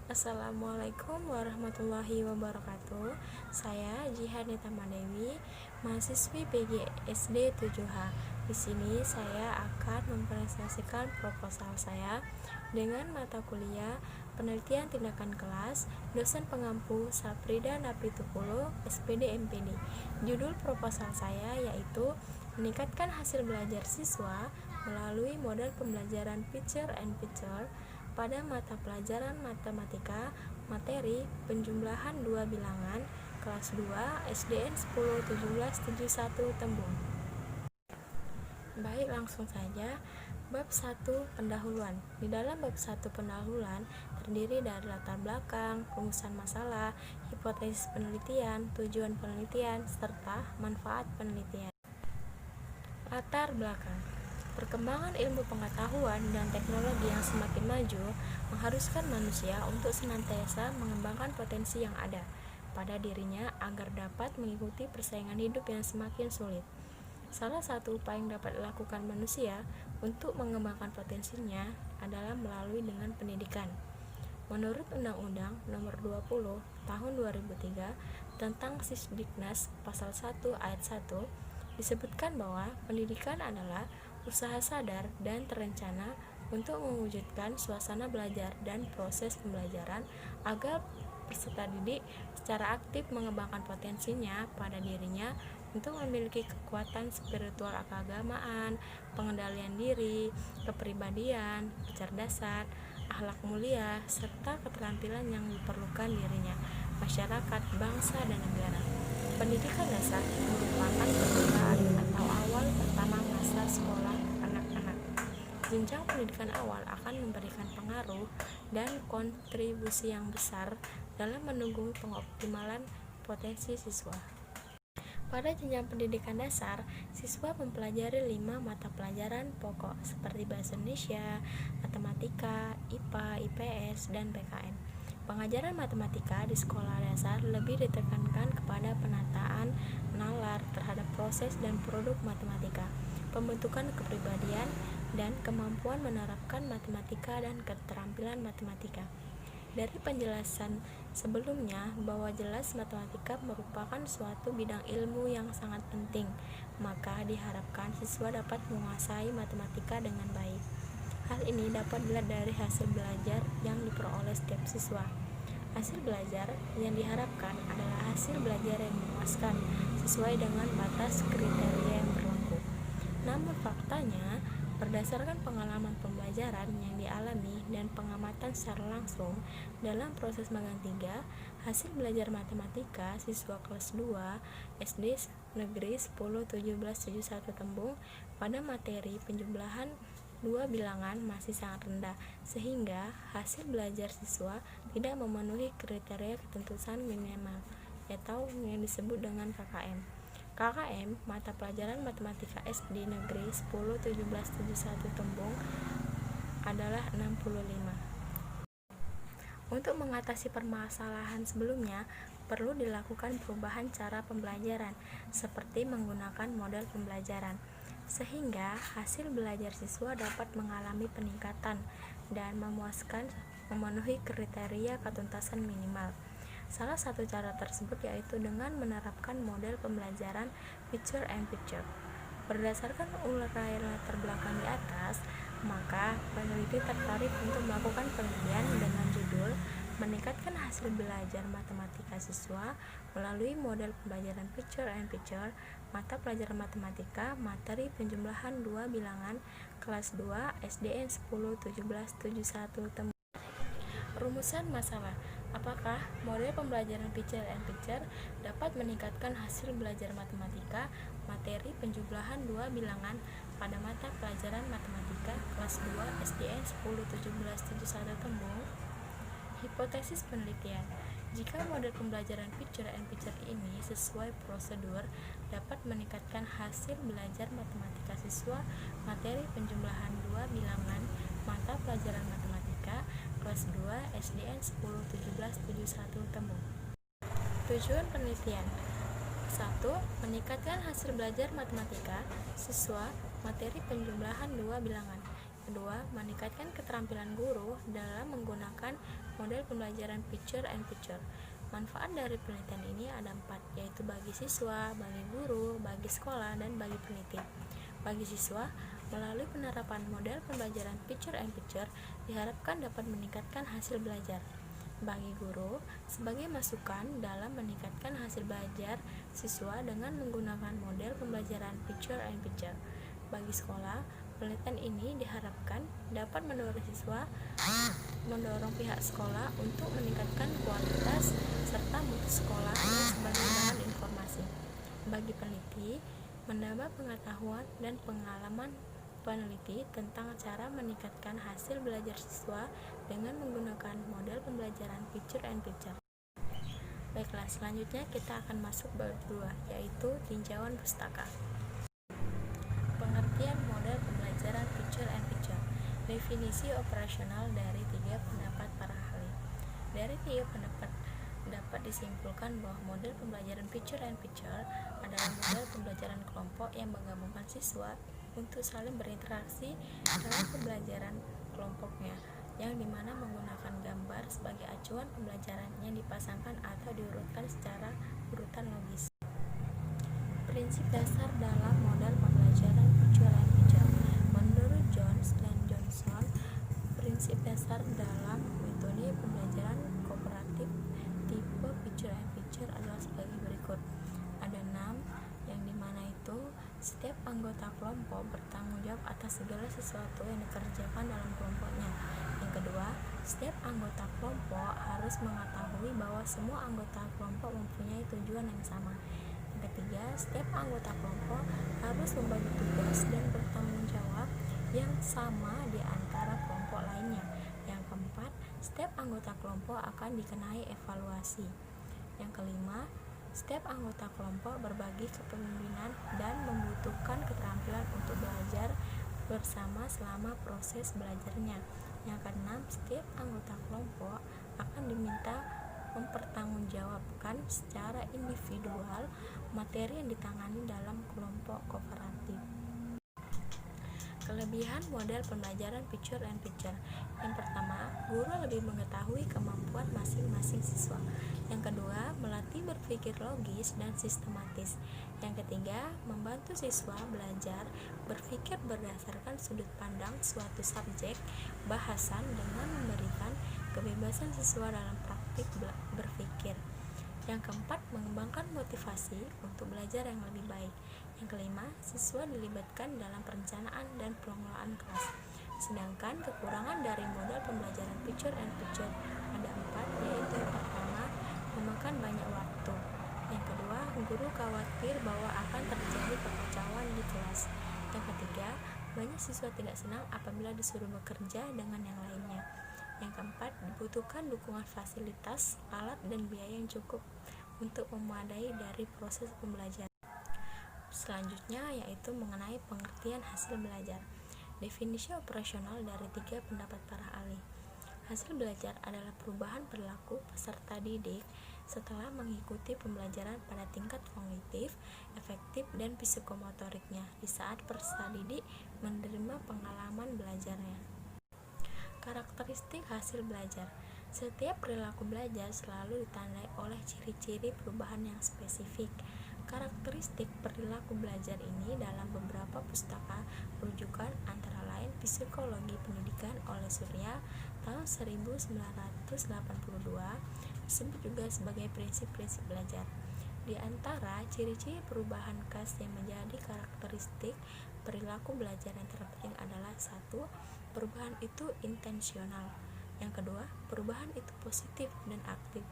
Assalamualaikum warahmatullahi wabarakatuh. Saya Jihanita Madewi, mahasiswi PGSD 7H. Di sini saya akan mempresentasikan proposal saya dengan mata kuliah Penelitian Tindakan Kelas, dosen pengampu Saprida Napitupulo, SPD MPD. Judul proposal saya yaitu meningkatkan hasil belajar siswa melalui model pembelajaran picture and picture pada mata pelajaran matematika materi penjumlahan dua bilangan kelas 2 SDN 101771 Tembung. Baik, langsung saja. Bab 1 pendahuluan. Di dalam bab 1 pendahuluan terdiri dari latar belakang, rumusan masalah, hipotesis penelitian, tujuan penelitian, serta manfaat penelitian. Latar belakang. Perkembangan ilmu pengetahuan dan teknologi yang semakin maju mengharuskan manusia untuk senantiasa mengembangkan potensi yang ada pada dirinya agar dapat mengikuti persaingan hidup yang semakin sulit. Salah satu upaya yang dapat dilakukan manusia untuk mengembangkan potensinya adalah melalui dengan pendidikan. Menurut Undang-Undang Nomor 20 Tahun 2003 tentang Sisdiknas Pasal 1 Ayat 1 disebutkan bahwa pendidikan adalah usaha sadar dan terencana untuk mewujudkan suasana belajar dan proses pembelajaran agar peserta didik secara aktif mengembangkan potensinya pada dirinya untuk memiliki kekuatan spiritual keagamaan, pengendalian diri, kepribadian, kecerdasan, akhlak mulia, serta keterampilan yang diperlukan dirinya, masyarakat, bangsa, dan negara. Pendidikan dasar merupakan permulaan atau awal pertama masa sekolah anak-anak. Jenjang pendidikan awal akan memberikan pengaruh dan kontribusi yang besar dalam mendukung pengoptimalan potensi siswa. Pada jenjang pendidikan dasar, siswa mempelajari 5 mata pelajaran pokok seperti bahasa Indonesia, matematika, IPA, IPS, dan PKN. Pengajaran matematika di sekolah dasar lebih ditekankan kepada penataan nalar terhadap proses dan produk matematika, pembentukan kepribadian, dan kemampuan menerapkan matematika dan keterampilan matematika. Dari penjelasan sebelumnya bahwa jelas matematika merupakan suatu bidang ilmu yang sangat penting, maka diharapkan siswa dapat menguasai matematika dengan baik. Hal ini dapat dilihat dari hasil belajar yang diperoleh setiap siswa. Hasil belajar yang diharapkan adalah hasil belajar yang memuaskan sesuai dengan batas kriteria yang berlaku. Namun faktanya, berdasarkan pengalaman pembelajaran yang dialami dan pengamatan secara langsung dalam proses magang 3, hasil belajar matematika siswa kelas 2 SD Negeri 101771 Tembung pada materi penjumlahan dua bilangan masih sangat rendah, sehingga hasil belajar siswa tidak memenuhi kriteria ketentuan minimal atau yang disebut dengan KKM. KKM, mata pelajaran matematika SD Negeri 101771 Tembung, adalah 65. Untuk mengatasi permasalahan sebelumnya, perlu dilakukan perubahan cara pembelajaran, seperti menggunakan model pembelajaran, sehingga hasil belajar siswa dapat mengalami peningkatan dan memuaskan memenuhi kriteria ketuntasan minimal. Salah satu cara tersebut yaitu dengan menerapkan model pembelajaran picture and picture. Berdasarkan uraian latar belakang di atas, maka peneliti tertarik untuk melakukan penelitian dengan judul meningkatkan hasil belajar matematika siswa melalui model pembelajaran picture and picture mata pelajaran matematika materi penjumlahan dua bilangan kelas 2 SDN 101771 Tembung. Rumusan masalah. Apakah model pembelajaran picture and picture dapat meningkatkan hasil belajar matematika materi penjumlahan dua bilangan pada mata pelajaran matematika kelas 2 SDN 101771 Tembung? Hipotesis penelitian. Jika model pembelajaran picture and picture ini sesuai prosedur dapat meningkatkan hasil belajar matematika siswa materi penjumlahan dua bilangan mata pelajaran matematika kelas 2 SDN 101771 Tembung. Tujuan penelitian. 1. Meningkatkan hasil belajar matematika siswa materi penjumlahan dua bilangan. Kedua, meningkatkan keterampilan guru dalam menggunakan Model pembelajaran picture and picture. Manfaat dari penelitian ini ada 4, yaitu bagi siswa, bagi guru, bagi sekolah, dan bagi peneliti. Bagi siswa, melalui penerapan model pembelajaran picture and picture diharapkan dapat meningkatkan hasil belajar. Bagi guru, sebagai masukan dalam meningkatkan hasil belajar siswa dengan menggunakan model pembelajaran picture and picture. Bagi sekolah, penelitian ini diharapkan dapat mendorong pihak sekolah untuk meningkatkan kualitas serta mutu sekolah sebagai bahan informasi. Bagi peneliti, menambah pengetahuan dan pengalaman peneliti tentang cara meningkatkan hasil belajar siswa dengan menggunakan model pembelajaran picture and picture. Baiklah, selanjutnya kita akan masuk bab 2, yaitu tinjauan pustaka. Pengertian model pembelajaran picture and picture. Definisi operasional dari 3 pendapat para ahli. Dari 3 pendapat dapat disimpulkan bahwa model pembelajaran picture and picture adalah model pembelajaran kelompok yang menggabungkan siswa untuk saling berinteraksi dalam pembelajaran kelompoknya, yang dimana menggunakan gambar sebagai acuan pembelajaran yang dipasangkan atau diurutkan secara urutan logis. Prinsip dasar dalam model pembelajaran picture and picture. Menurut Jones dan Johnson, prinsip dasar dalam metode pembelajaran kooperatif tipe picture and picture adalah sebagai berikut. Ada 6, yang dimana itu setiap anggota kelompok bertanggung jawab atas segala sesuatu yang dikerjakan dalam kelompoknya. Yang kedua, setiap anggota kelompok harus mengetahui bahwa semua anggota kelompok mempunyai tujuan yang sama. Yang ketiga, setiap anggota kelompok harus membagi tugas dan bertanggung jawab yang sama di antara kelompok lainnya. Yang keempat, setiap anggota kelompok akan dikenai evaluasi. Yang kelima, setiap anggota kelompok berbagi kepemimpinan dan membutuhkan keterampilan untuk belajar bersama selama proses belajarnya. Yang keenam, setiap anggota kelompok akan diminta mempertanggungjawabkan secara individual materi yang ditangani dalam kelompok kooperatif. Kelebihan model pembelajaran picture and picture. Yang pertama, guru lebih mengetahui kemampuan masing-masing siswa. Yang kedua, melatih berpikir logis dan sistematis. Yang ketiga, membantu siswa belajar berpikir berdasarkan sudut pandang suatu subjek bahasan dengan memberikan kebebasan siswa dalam praktik berpikir. Yang keempat, mengembangkan motivasi untuk belajar yang lebih baik. Yang kelima, siswa dilibatkan dalam perencanaan dan pengelolaan kelas. Sedangkan kekurangan dari model pembelajaran picture and picture ada 4, yaitu yang pertama, memakan banyak waktu. Yang kedua, guru khawatir bahwa akan terjadi kekacauan di kelas. Yang ketiga, banyak siswa tidak senang apabila disuruh bekerja dengan yang lainnya. Yang keempat, dibutuhkan dukungan fasilitas, alat, dan biaya yang cukup untuk memadai dari proses pembelajaran. Selanjutnya yaitu mengenai pengertian hasil belajar. Definisi operasional dari 3 pendapat para ahli. Hasil belajar adalah perubahan perilaku peserta didik setelah mengikuti pembelajaran pada tingkat kognitif, efektif, dan psikomotoriknya di saat peserta didik menerima pengalaman belajarnya. Karakteristik hasil belajar. Setiap perilaku belajar selalu ditandai oleh ciri-ciri perubahan yang spesifik. Karakteristik perilaku belajar ini dalam beberapa pustaka rujukan antara lain Psikologi Pendidikan oleh Surya tahun 1982 disebut juga sebagai prinsip-prinsip belajar. Di antara ciri-ciri perubahan khas yang menjadi karakteristik perilaku belajar yang terpenting adalah 1. Perubahan itu intensional. Yang kedua, perubahan itu positif dan aktif.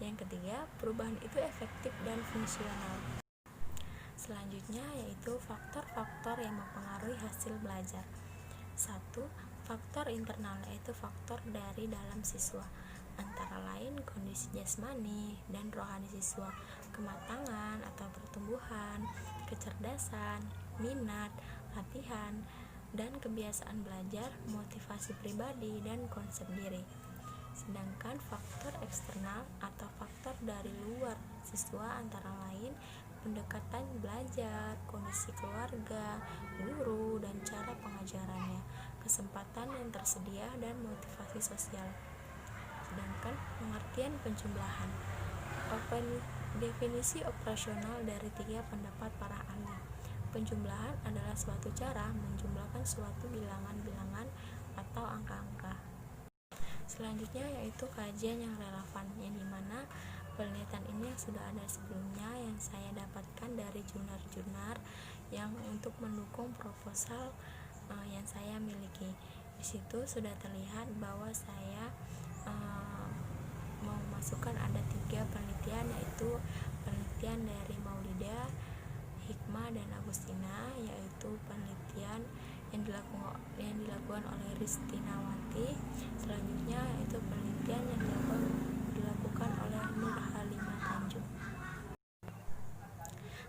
Yang ketiga, perubahan itu efektif dan fungsional. Selanjutnya yaitu faktor-faktor yang mempengaruhi hasil belajar. 1. Faktor internal, yaitu faktor dari dalam siswa, antara lain kondisi jasmani dan rohani siswa, kematangan atau pertumbuhan, kecerdasan, minat, latihan, dan kebiasaan belajar, motivasi pribadi, dan konsep diri. Sedangkan faktor eksternal atau faktor dari luar siswa antara lain pendekatan belajar, kondisi keluarga, guru, dan cara pengajarannya, kesempatan yang tersedia, dan motivasi sosial. Sedangkan penelitian penjumlahan. Definisi operasional dari tiga pendapat para ahli. Penjumlahan adalah suatu cara menjumlahkan suatu bilangan-bilangan atau angka-angka. Selanjutnya yaitu kajian yang relevan, yang dimana penelitian ini yang sudah ada sebelumnya yang saya dapatkan dari jurnal-jurnal yang untuk mendukung proposal yang saya miliki. Di situ sudah terlihat bahwa saya mau masukkan ada 3 penelitian, yaitu penelitian dari Maulida, Hikmah, dan Agustina, yaitu penelitian yang dilakukan oleh Ristinawati. Selanjutnya yaitu penelitian yang dilakukan oleh Nur Halimah Tanjung.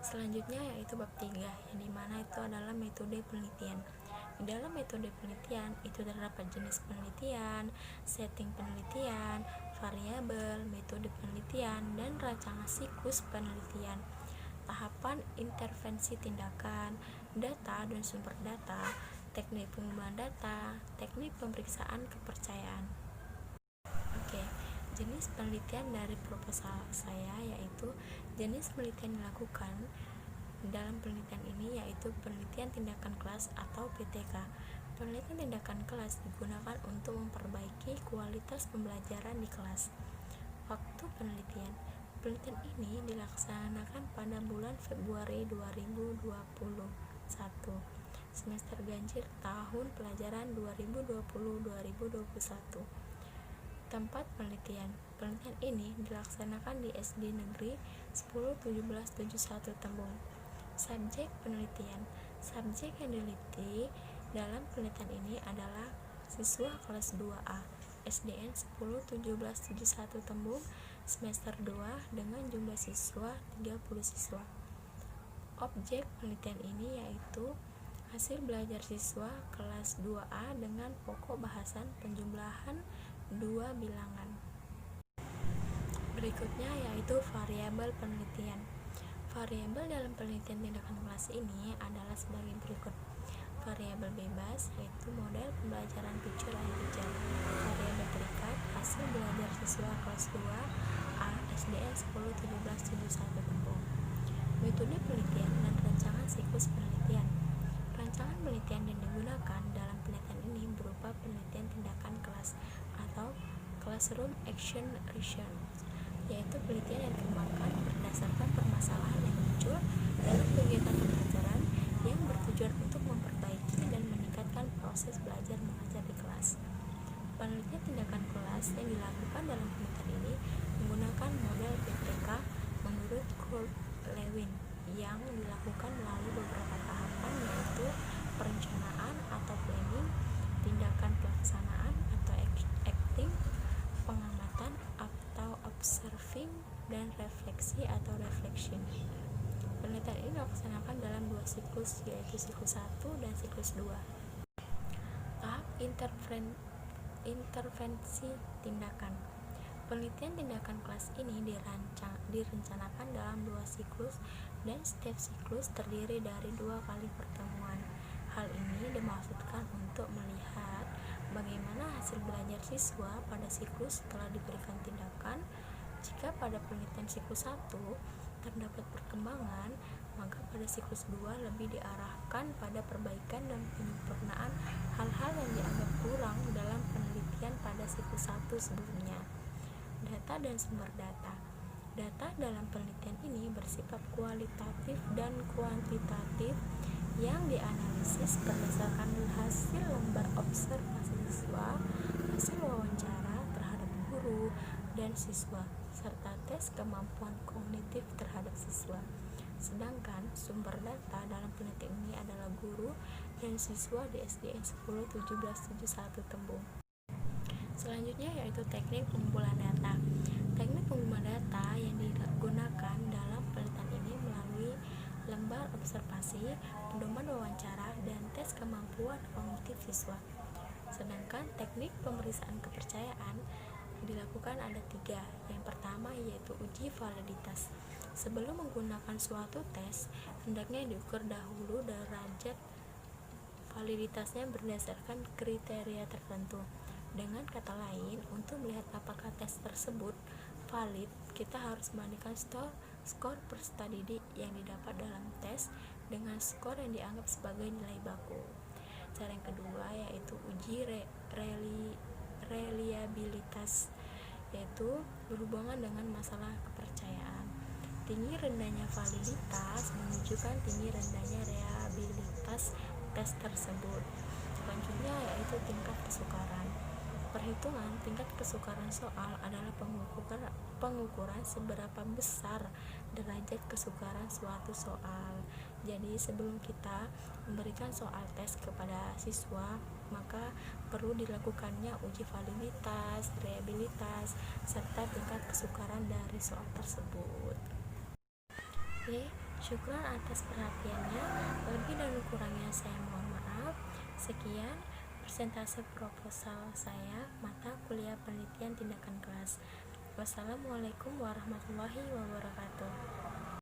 Selanjutnya yaitu bab 3, yang dimana itu adalah metode penelitian. Di dalam metode penelitian itu terdapat jenis penelitian, setting penelitian, variabel, metode penelitian, dan rancangan siklus penelitian, tahapan intervensi tindakan, data dan sumber data, teknik pengumpulan data, teknik pemeriksaan kepercayaan. Oke, jenis penelitian dari proposal saya yaitu jenis penelitian dilakukan dalam penelitian ini yaitu penelitian tindakan kelas atau PTK. Penelitian tindakan kelas digunakan untuk memperbaiki kualitas pembelajaran di kelas. Waktu penelitian. Penelitian ini dilaksanakan pada bulan Februari 2021, semester ganjil tahun pelajaran 2020-2021. Tempat penelitian. Penelitian ini dilaksanakan di SD Negeri 101771 Tembung. Subjek penelitian. Subjek yang diliti dalam penelitian ini adalah siswa kelas 2A SDN 101771 Tembung semester 2 dengan jumlah siswa 30 siswa. Objek penelitian ini yaitu hasil belajar siswa kelas 2A dengan pokok bahasan penjumlahan 2 bilangan. Berikutnya yaitu variabel penelitian. Variabel dalam penelitian tindakan kelas ini adalah sebagai berikut. Variabel bebas yaitu model pembelajaran picture and picture. Variabel terikat hasil belajar siswa kelas 2A SDN 101771 Tembung. Metode penelitian dan rancangan siklus penelitian. Rancangan penelitian yang digunakan dalam penelitian ini berupa penelitian tindakan kelas atau classroom action research, yaitu penelitian yang dikembangkan berdasarkan permasalahan yang muncul dalam kegiatan pembelajaran yang bertujuan untuk memperbaiki dan meningkatkan proses belajar mengajar di kelas. Penelitian tindakan kelas yang dilakukan dalam penelitian ini menggunakan model PTK menurut Kurt Lewin yang dilakukan melalui beberapa tahapan, yaitu perencanaan atau planning, tindakan pelaksanaan atau acting, pengamatan atau observing, dan refleksi atau reflection. Penelitian ini dilaksanakan dalam 2 siklus, yaitu siklus 1 dan siklus 2. Tahap intervensi tindakan. Penelitian tindakan kelas ini direncanakan dalam 2 siklus dan setiap siklus terdiri dari 2 kali pertemuan. Hal ini dimaksudkan untuk melihat bagaimana hasil belajar siswa pada siklus setelah diberikan tindakan. Jika pada penelitian siklus 1 terdapat perkembangan, maka pada siklus 2 lebih diarahkan pada perbaikan dan penyempurnaan hal-hal yang dianggap kurang dalam penelitian pada siklus 1 sebelumnya. Data dan sumber data. Data dalam penelitian ini bersifat kualitatif dan kuantitatif yang dianalisis berdasarkan hasil lembar observasi siswa, hasil wawancara terhadap guru dan siswa, serta tes kemampuan kognitif terhadap siswa. Sedangkan sumber data dalam penelitian ini adalah guru dan siswa di SDN 101771 Tembung. Selanjutnya yaitu teknik pengumpulan data. Teknik pengumpulan data yang digunakan dalam penelitian ini melalui lembar observasi, pedoman wawancara, dan tes kemampuan kognitif siswa. Sedangkan teknik pemeriksaan kepercayaan dilakukan ada 3. Yang pertama yaitu uji validitas. Sebelum menggunakan suatu tes, hendaknya diukur dahulu derajat validitasnya berdasarkan kriteria tertentu. Dengan kata lain, untuk melihat apakah tes tersebut valid, kita harus membandingkan skor per study yang didapat dalam tes dengan skor yang dianggap sebagai nilai baku. Cara yang kedua yaitu uji reliabilitas, yaitu berhubungan dengan masalah kepercayaan. Tinggi rendahnya validitas menunjukkan tinggi rendahnya reliabilitas tes tersebut. Selanjutnya yaitu tingkat kesukaran. Perhitungan tingkat kesukaran soal adalah pengukuran seberapa besar derajat kesukaran suatu soal. Jadi sebelum kita memberikan soal tes kepada siswa, maka perlu dilakukannya uji validitas, reliabilitas, serta tingkat kesukaran dari soal tersebut. Oke, syukur atas perhatiannya. Lebih dan kurangnya saya mohon maaf. Sekian persentase proposal saya mata kuliah penelitian tindakan kelas. Wassalamualaikum warahmatullahi wabarakatuh.